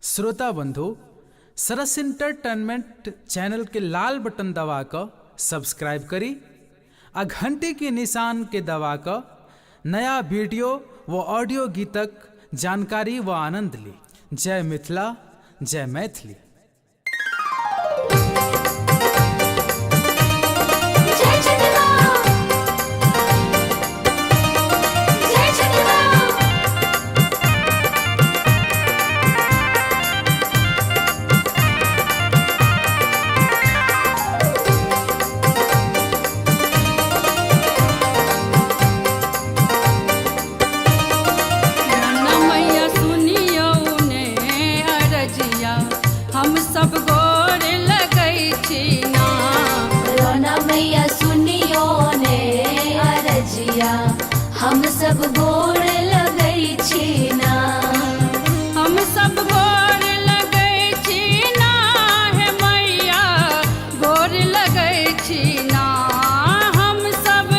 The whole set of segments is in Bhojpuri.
श्रोता बंधु, सरस इंटरटेनमेंट चैनल के लाल बटन दबा कर सब्सक्राइब करी आ घंटी के निशान के दबा कर नया वीडियो व ऑडियो गीतक जानकारी व आनंद ली। जय मिथिला, जय मैथिली। हम सब गोर लगै छी ना, रोना मैया सुनियो ने अरजिया, हम सब गोर लगै छी ना। हम सब गोर लगै छी ना, हे मैया गोर लगै छी ना। हम सब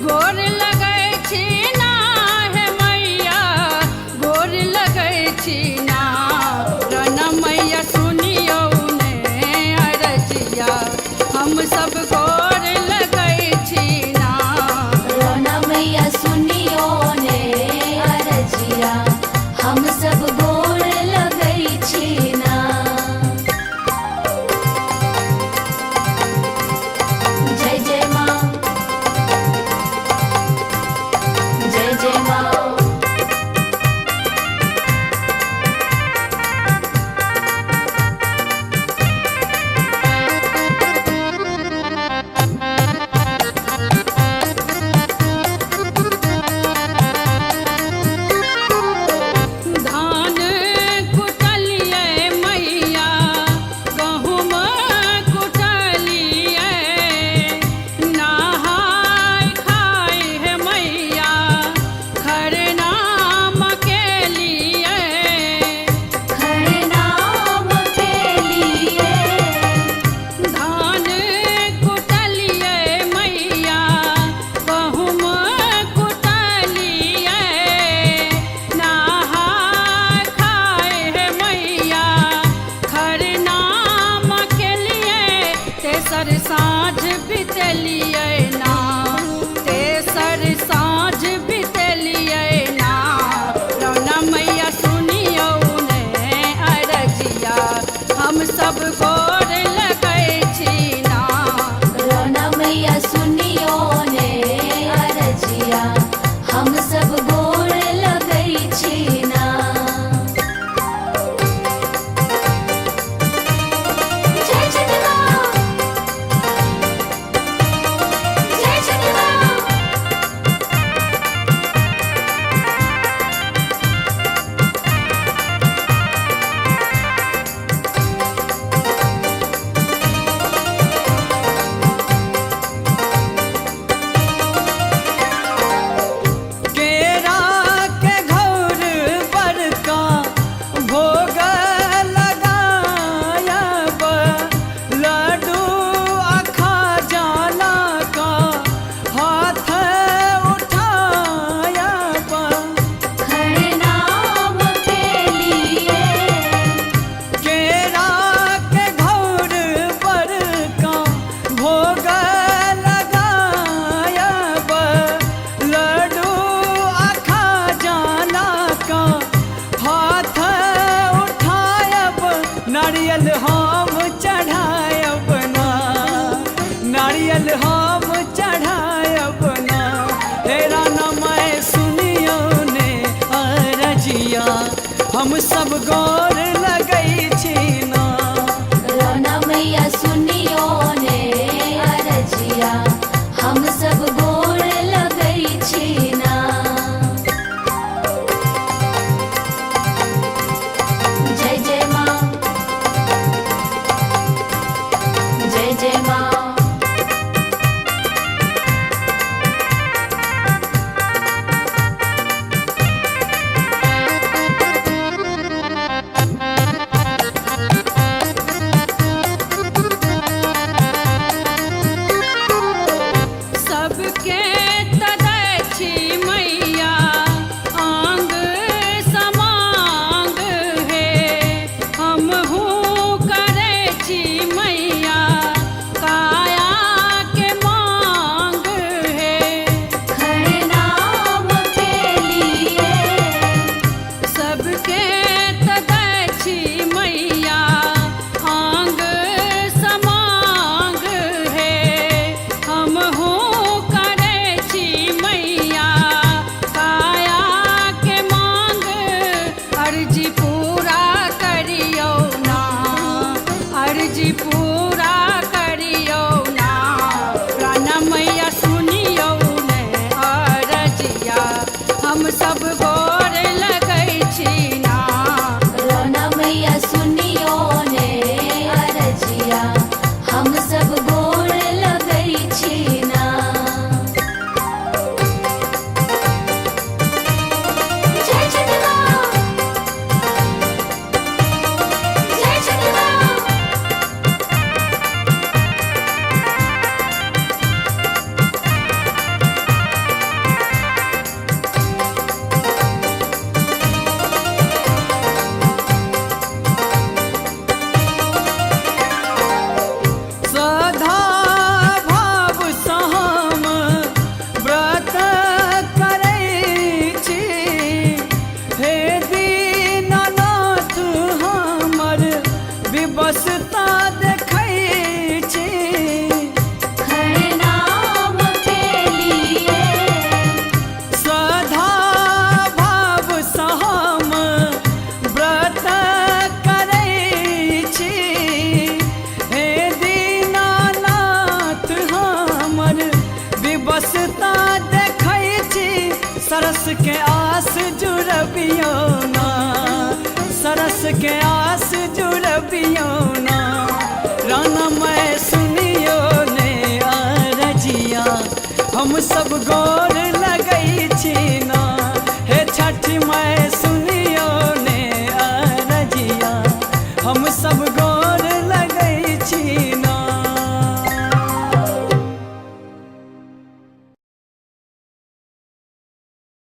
गोर लगै छी ना, हे मैया गोर लगै छी ना। रोना मैया हम सब गोर लगै छी ना, रोना मैया सुनियो ने अरजिया, हम सब गोर लगै छी ना। जय जय माँ, जय जय माँ। साँझ बितलियै ना, तेसर साँझ बितलियै ना। रोना मैया सुनियो ने अरजिया, हम सब गोर लगै छी ना। रोना मैया सुनियो ने अरजिया, हम सब गोर लगै छी ना। नारियल हम चढ़ायब ना, नारियल हम चढ़ायब ना। हे राना मैं सुनियो ने अरजिया, हम सब गोर लगै छी ना। रोना मैया सुनियो ने अरजिया, हम सब गोर लगै छी ना। जय जय माँ, जय जय माँ। के आस जुड़बियो ना राना मैं सुनियो ने अरजिया हम सब गोर लगै छी ना